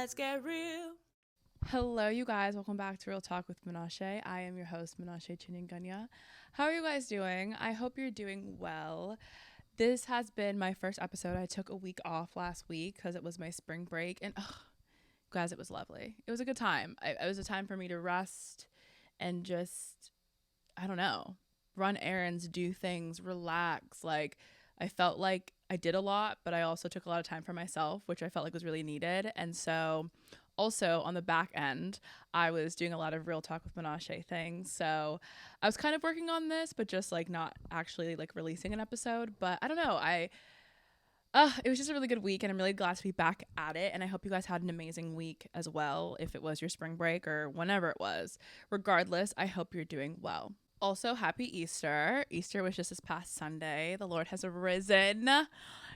let's get real. Hello, you guys. Welcome back to Real Talk with Menashe. I am your host, Menashe Chininganya. How are you guys doing? I hope you're doing well. This has been my first episode. I took a week off last week because it was my spring break. And guys, it was lovely. It was a good time. It was a time for me to rest and just, I don't know, run errands, do things, relax. Like, I felt like I did a lot, but I also took a lot of time for myself, which I felt like was really needed. And so also on the back end, I was doing a lot of Real Talk with Menashe things. So I was kind of working on this, but just like not actually like releasing an episode. But I don't know. It was just a really good week, and I'm really glad to be back at it. And I hope you guys had an amazing week as well, if it was your spring break or whenever it was. Regardless, I hope you're doing well. Also, happy Easter. Easter was just this past Sunday. The Lord has risen.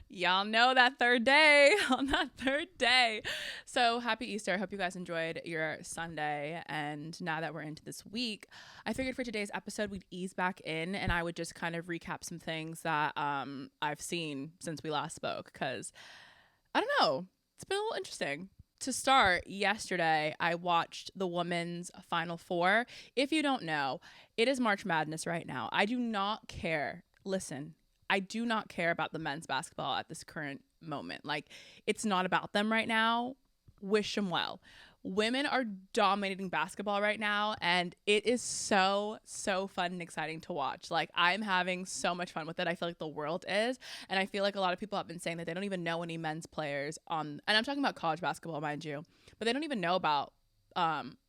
Y'all know that third day, on that third day. So happy Easter. I hope you guys enjoyed your Sunday. And now that we're into this week, I figured for today's episode, we'd ease back in and I would just kind of recap some things that I've seen since we last spoke. Because, I don't know, it's been a little interesting. To start, yesterday, I watched the women's Final Four. If you don't know, it is March Madness right now. I do not care. Listen, I do not care about the men's basketball at this current moment. Like, it's not about them right now. Wish them well. Women are dominating basketball right now, and it is so fun and exciting to watch. Like, I'm having so much fun with it. I feel like the world is, and I feel like a lot of people have been saying that they don't even know any men's players on, and I'm talking about college basketball, mind you, but they don't even know about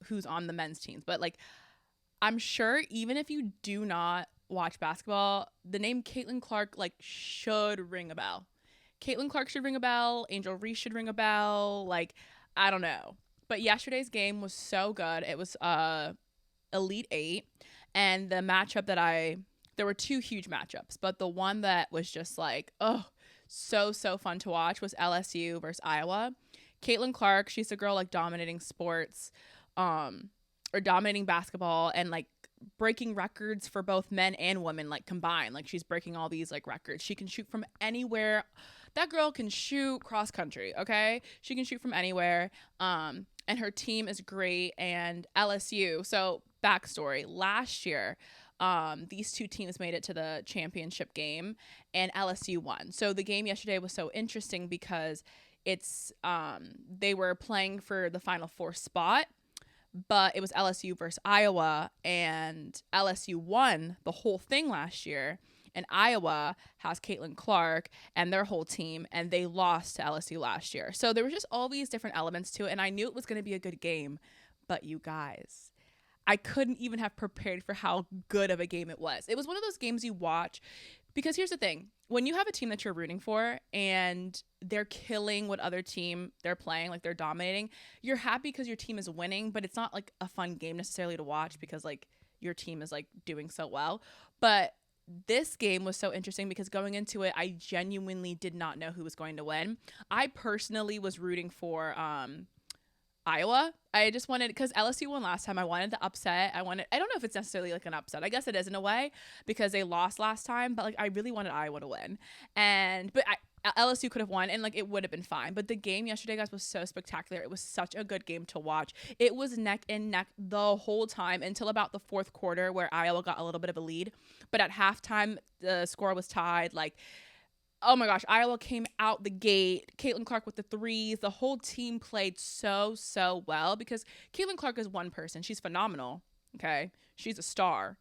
who's on the men's teams. But like, I'm sure even if you do not watch basketball, the name Caitlin Clark like should ring a bell. Caitlin Clark should ring a bell. Angel Reese should ring a bell. Like, I don't know. But yesterday's game was so good. It was Elite Eight. And the matchup there were two huge matchups. But the one that was just like, so fun to watch was LSU versus Iowa. Caitlin Clark, she's the girl like dominating sports, or dominating basketball and like breaking records for both men and women like combined. Like, she's breaking all these like records. She can shoot from anywhere. That girl can shoot cross country, okay? She can shoot from anywhere. And her team is great. And LSU, so backstory, last year, these two teams made it to the championship game and LSU won. So the game yesterday was so interesting because it's they were playing for the Final Four spot, but it was LSU versus Iowa, and LSU won the whole thing last year. And Iowa has Caitlin Clark and their whole team, and they lost to LSU last year. So there was just all these different elements to it, and I knew it was going to be a good game. But you guys, I couldn't even have prepared for how good of a game it was. It was one of those games you watch, because here's the thing. When you have a team that you're rooting for and they're killing what other team they're playing, like they're dominating, you're happy because your team is winning, but it's not like a fun game necessarily to watch because like your team is like doing so well. But this game was so interesting because going into it, I genuinely did not know who was going to win. I personally was rooting for Iowa. I just wanted, because LSU won last time, I wanted the upset. I don't know if it's necessarily like an upset. I guess it is in a way because they lost last time, but like I really wanted Iowa to win. But LSU could have won and like it would have been fine. But the game yesterday, guys, was so spectacular. It was such a good game to watch. It was neck and neck the whole time until about the fourth quarter where Iowa got a little bit of a lead. But at halftime, the score was tied. Like, oh my gosh, Iowa came out the gate. Caitlin Clark with the threes. The whole team played so well because Caitlin Clark is one person. She's phenomenal. Okay. She's a star.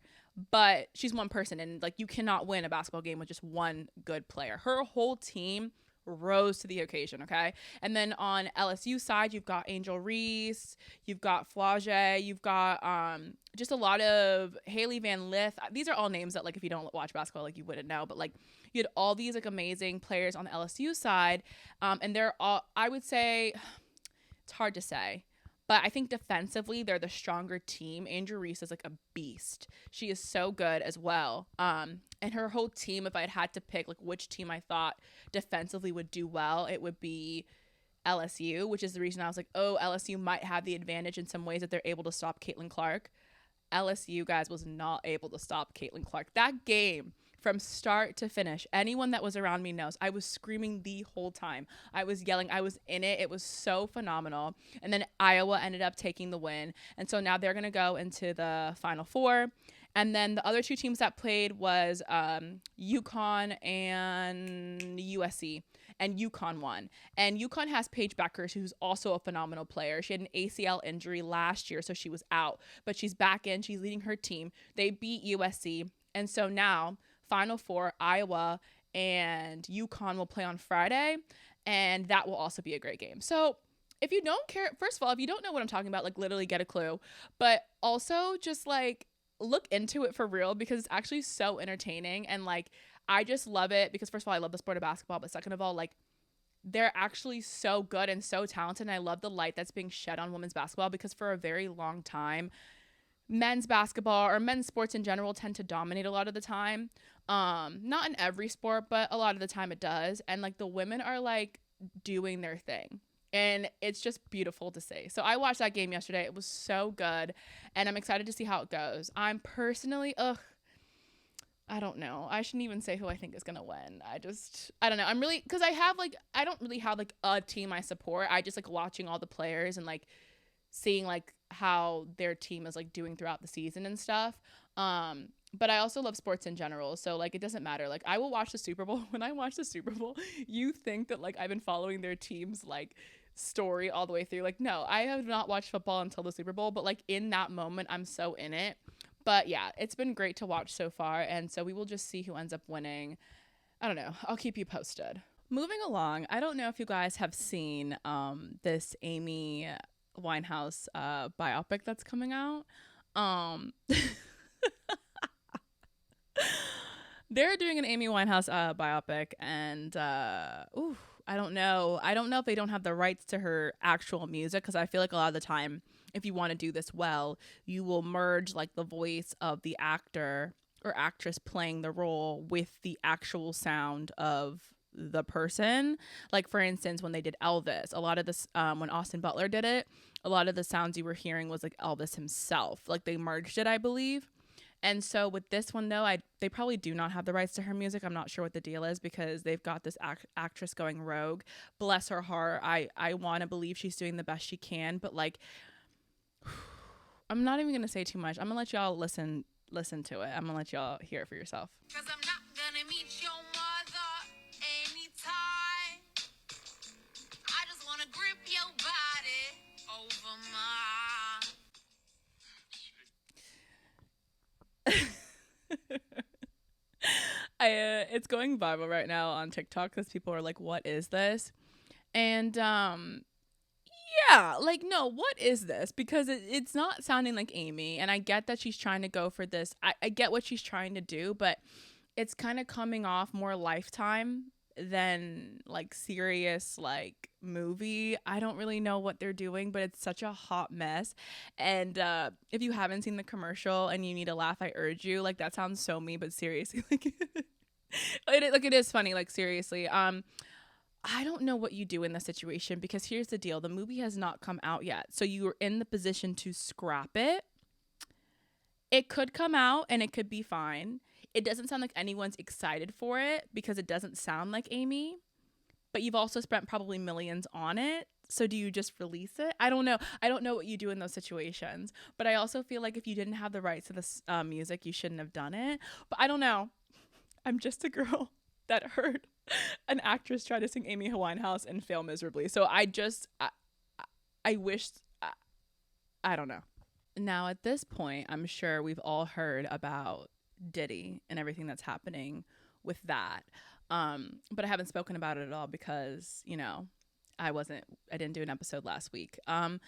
But she's one person, and like you cannot win a basketball game with just one good player. Her whole team rose to the occasion, okay? And then on LSU side, you've got Angel Reese, you've got Flage, you've got just a lot of Haley Van Lith. These are all names that like if you don't watch basketball, like you wouldn't know, but like you had all these like amazing players on the LSU side, and they're all, I would say, it's hard to say. But I think defensively, they're the stronger team. Angel Reese is like a beast. She is so good as well. And her whole team, if I had to pick like which team I thought defensively would do well, it would be LSU, which is the reason I was like, oh, LSU might have the advantage in some ways that they're able to stop Caitlin Clark. LSU, guys, was not able to stop Caitlin Clark. That game from start to finish. Anyone that was around me knows I was screaming the whole time. I was yelling. I was in it. It was so phenomenal. And then Iowa ended up taking the win. And so now they're going to go into the Final Four. And then the other two teams that played was UConn and USC. And UConn won. And UConn has Paige Beckers, who's also a phenomenal player. She had an ACL injury last year, so she was out. But she's back in. She's leading her team. They beat USC. And so now, Final Four, Iowa and UConn will play on Friday. And that will also be a great game. So if you don't care, first of all, if you don't know what I'm talking about, like literally get a clue. But also just like look into it for real, because it's actually so entertaining. And like, I just love it because first of all, I love the sport of basketball, but second of all, like they're actually so good and so talented. And I love the light that's being shed on women's basketball, because for a very long time, men's basketball or men's sports in general tend to dominate a lot of the time. Not in every sport, but a lot of the time it does. And like the women are like doing their thing. And it's just beautiful to see. So I watched that game yesterday. It was so good. And I'm excited to see how it goes. I'm personally, I don't know. I shouldn't even say who I think is going to win. I don't know. I'm really, because I don't really have like a team I support. I just like watching all the players and like seeing like how their team is like doing throughout the season and stuff. But I also love sports in general. So like, it doesn't matter. Like I will watch the Super Bowl. When I watch the Super Bowl, you think that like I've been following their team's like story all the way through. Like, no, I have not watched football until the Super Bowl, but like in that moment, I'm so in it. But yeah, it's been great to watch so far. And so we will just see who ends up winning. I don't know. I'll keep you posted. Moving along, I don't know if you guys have seen this Amy Winehouse biopic that's coming out. They're doing an Amy Winehouse biopic, and I don't know. I don't know if they don't have the rights to her actual music, because I feel like a lot of the time, if you want to do this well, you will merge like the voice of the actor or actress playing the role with the actual sound of the person. Like for instance, when they did Elvis, a lot of this when Austin Butler did it, a lot of the sounds you were hearing was like Elvis himself. Like they merged it, I believe. And so with this one, though, they probably do not have the rights to her music. I'm not sure what the deal is, because they've got this actress going rogue. Bless her heart. I want to believe she's doing the best she can. But, like, I'm not even going to say too much. I'm going to let y'all listen to it. I'm going to let y'all hear it for yourself. 'Cause I'm not going to meet your mother anytime. I just want to grip your body over mine. It's going viral right now on TikTok because people are like, what is this? And yeah, like, no, what is this? Because it's not sounding like Amy. And I get that she's trying to go for this. I get what she's trying to do, but it's kind of coming off more Lifetime than like serious like movie. I don't really know what they're doing, but it's such a hot mess. And if you haven't seen the commercial and you need a laugh, I urge you. Like that sounds so mean, but seriously, like it is funny. Like seriously, I don't know what you do in this situation, because here's the deal: the movie has not come out yet, so you're in the position to scrap it. It could come out and it could be fine. It doesn't sound like anyone's excited for it because it doesn't sound like Amy, but you've also spent probably millions on it. So do you just release it? I don't know. I don't know what you do in those situations, but I also feel like if you didn't have the rights to this music, you shouldn't have done it. But I don't know. I'm just a girl that heard an actress try to sing Amy Winehouse and fail miserably. So I wish, I don't know. Now at this point, I'm sure we've all heard about Diddy and everything that's happening with that. But I haven't spoken about it at all because, you know, I didn't do an episode last week. I don't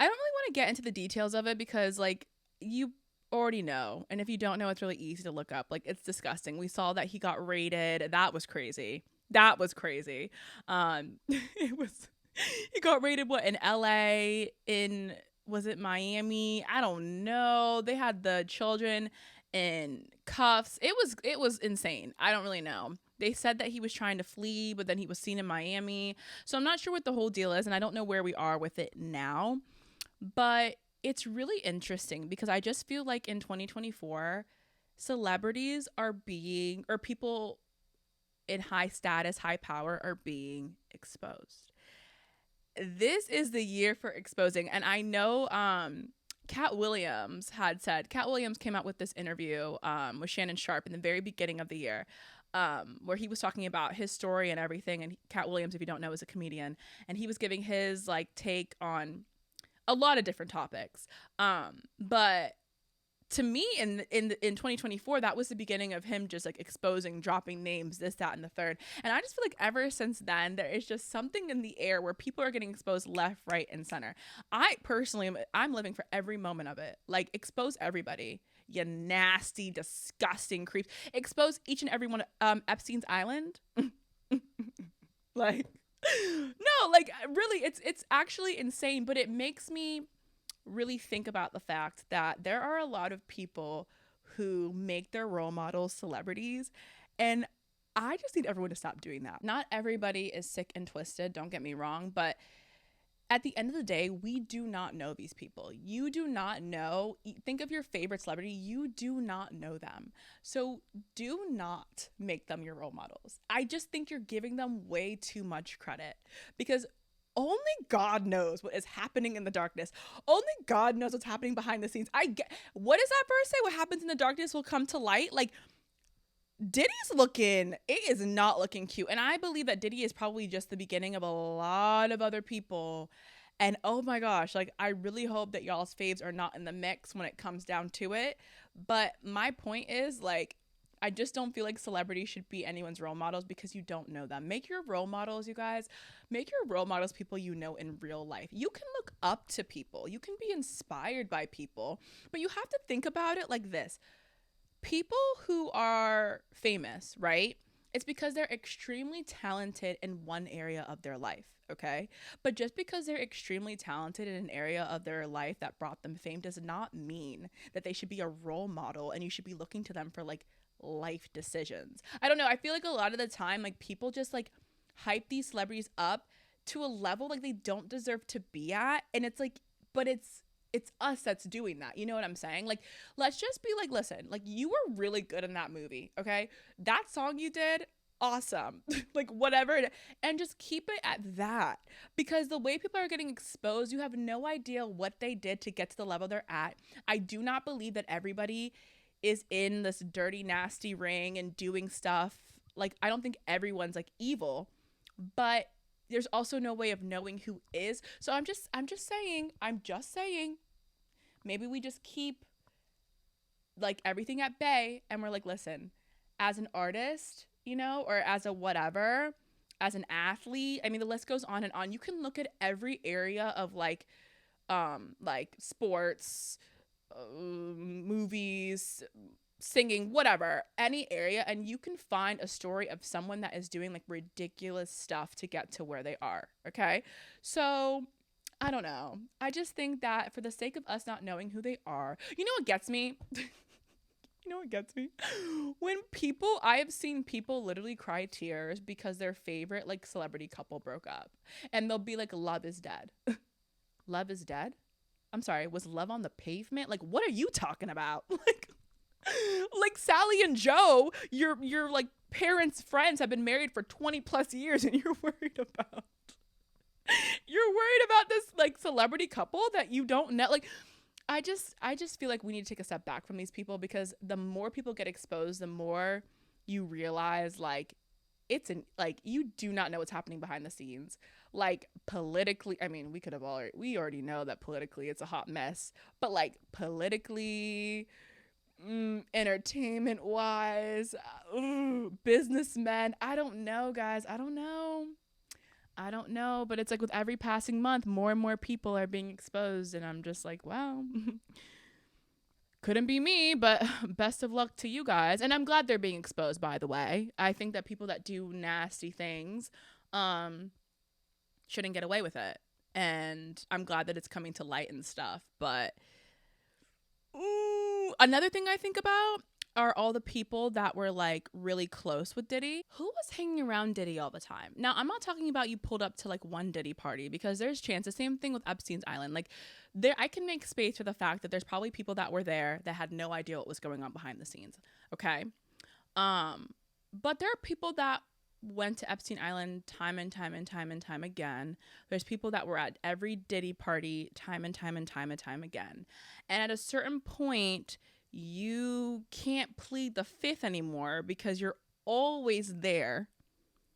really want to get into the details of it because like you already know. And if you don't know, it's really easy to look up. Like it's disgusting. We saw that he got raided. That was crazy. It was, he got raided in LA, was it Miami? I don't know. They had the children in cuffs. It was insane. I don't really know. They said that he was trying to flee, but then he was seen in Miami. So I'm not sure what the whole deal is, and I don't know where we are with it now. But it's really interesting because I just feel like in 2024, celebrities are being, or people in high status, high power are being exposed. This is the year for exposing. And I know Cat Williams came out with this interview with Shannon Sharp in the very beginning of the year, where he was talking about his story and everything. And Cat Williams, if you don't know, is a comedian, and he was giving his like take on a lot of different topics. But to me, in 2024, that was the beginning of him just like exposing, dropping names, this, that, and the third. And I just feel like ever since then, there is just something in the air where people are getting exposed left, right, and center. I personally, I'm living for every moment of it. Like, expose everybody, you nasty, disgusting creeps. Expose each and every one. Epstein's Island. Like, no, like really, it's actually insane. But it makes me really think about the fact that there are a lot of people who make their role models celebrities, and I just need everyone to stop doing that. Not everybody is sick and twisted, don't get me wrong, but at the end of the day, we do not know these people. You do not know. Think of your favorite celebrity. You do not know them. So do not make them your role models. I just think you're giving them way too much credit, because only God knows what is happening in the darkness. Only God knows what's happening behind the scenes. What does that verse say? What happens in the darkness will come to light. Like, Diddy's it is not looking cute. And I believe that Diddy is probably just the beginning of a lot of other people. And oh my gosh, like, I really hope that y'all's faves are not in the mix when it comes down to it. But my point is, like, I just don't feel like celebrities should be anyone's role models, because you don't know them. Make your role models, you guys. Make your role models people you know in real life. You can look up to people. You can be inspired by people. But you have to think about it like this. People who are famous, right? It's because they're extremely talented in one area of their life, okay? But just because they're extremely talented in an area of their life that brought them fame does not mean that they should be a role model and you should be looking to them for, like, life decisions. I don't know. I feel like a lot of the time, like, people just like hype these celebrities up to a level like they don't deserve to be at. And it's like, but it's us that's doing that. You know what I'm saying? Like, let's just be like, listen, like, you were really good in that movie. Okay. That song you did, awesome. Like, whatever. And just keep it at that, because the way people are getting exposed, you have no idea what they did to get to the level they're at. I do not believe that everybody is in this dirty, nasty ring and doing stuff. Like, I don't think everyone's like evil, but there's also no way of knowing who is. So I'm just saying, maybe we just keep like everything at bay, and we're like, listen, as an artist, you know, or as a whatever, as an athlete, I mean, the list goes on and on. You can look at every area of like sports, movies, singing, whatever, any area, and you can find a story of someone that is doing like ridiculous stuff to get to where they are. Okay. So I don't know. I just think that for the sake of us not knowing who they are, you know what gets me? You know what gets me? I have seen people literally cry tears because their favorite like celebrity couple broke up, and they'll be like, love is dead. Love is dead? I'm sorry, was love on the pavement? Like, what are you talking about? Like Sally and Joe, your like parents' friends have been married for 20 plus years, and you're worried about this like celebrity couple that you don't know. Like, I just feel like we need to take a step back from these people, because the more people get exposed, the more you realize like you do not know what's happening behind the scenes. Like, politically, I mean, we already know that politically it's a hot mess, but like politically, entertainment wise, businessmen, I don't know, guys. I don't know, but it's like with every passing month, more and more people are being exposed, and I'm just like, wow. Couldn't be me, but best of luck to you guys. And I'm glad they're being exposed, by the way. I think that people that do nasty things shouldn't get away with it. And I'm glad that it's coming to light and stuff. But another thing I think about, are all the people that were like really close with Diddy. Who was hanging around Diddy all the time? Now, I'm not talking about you pulled up to like one Diddy party, because there's chances. Same thing with Epstein's Island. Like, there, I can make space for the fact that there's probably people that were there that had no idea what was going on behind the scenes. Okay. But there are people that went to Epstein Island time and time and time and time again. There's people that were at every Diddy party time and time and time and time again. And at a certain point, you can't plead the fifth anymore, because you're always there.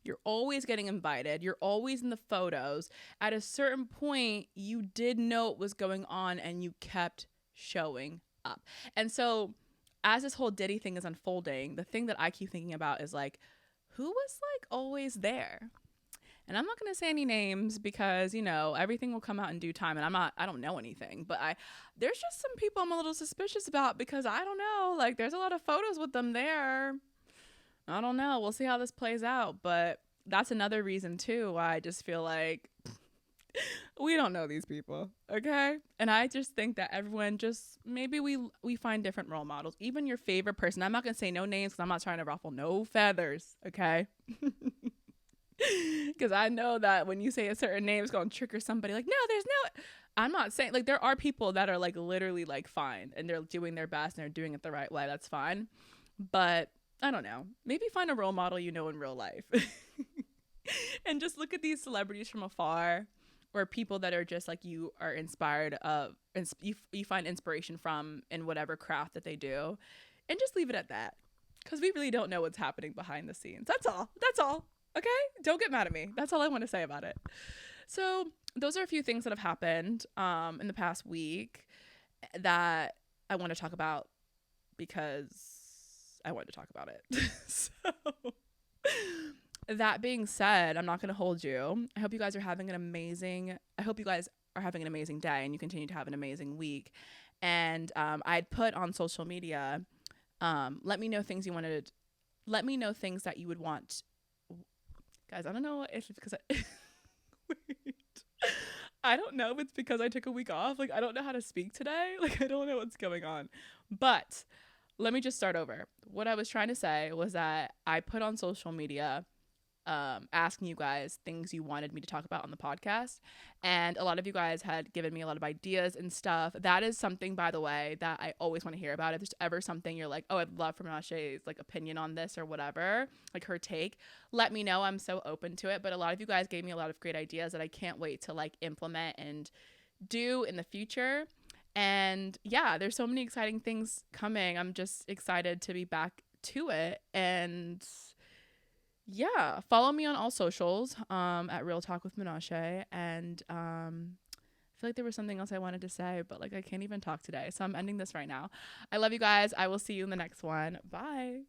You're always getting invited. You're always in the photos. At a certain point, you did know what was going on and you kept showing up. And so as this whole Diddy thing is unfolding, the thing that I keep thinking about is like, who was like always there? And I'm not going to say any names, because, you know, everything will come out in due time, and I don't know anything, but there's just some people I'm a little suspicious about, because I don't know, like, there's a lot of photos with them there. I don't know. We'll see how this plays out. But that's another reason too why I just feel like we don't know these people. Okay. And I just think that everyone just, maybe we find different role models, even your favorite person. I'm not going to say no names, because I'm not trying to ruffle no feathers. Okay. Because I know that when you say a certain name, it's going to trigger somebody. Like, no, there's no, I'm not saying, like, there are people that are like literally like fine, and they're doing their best and they're doing it the right way. That's fine. But I don't know, maybe find a role model you know in real life and just look at these celebrities from afar, or people that are just like you are inspired of, and you find inspiration from in whatever craft that they do, and just leave it at that, because we really don't know what's happening behind the scenes. That's all. Okay, don't get mad at me. That's all I want to say about it. So those are a few things that have happened in the past week that I want to talk about, because I wanted to talk about it. So that being said, I'm not going to hold you. I hope you guys are having an amazing day, and you continue to have an amazing week. And I'd put on social media, let me know things that you would want. Guys, I don't know if it's because wait. I don't know if it's because I took a week off. Like, I don't know how to speak today. Like, I don't know what's going on. But let me just start over. What I was trying to say was that I put on social media asking you guys things you wanted me to talk about on the podcast, and a lot of you guys had given me a lot of ideas and stuff. That is something, by the way, that I always want to hear about. If there's ever something you're like, oh, I'd love for Menashe's like opinion on this or whatever, like her take, let me know. I'm so open to it. But a lot of you guys gave me a lot of great ideas that I can't wait to like implement and do in the future. And yeah, there's so many exciting things coming. I'm just excited to be back to it. And yeah, follow me on all socials at Real Talk with Menashe. And I feel like there was something else I wanted to say, but like I can't even talk today. So I'm ending this right now. I love you guys. I will see you in the next one. Bye.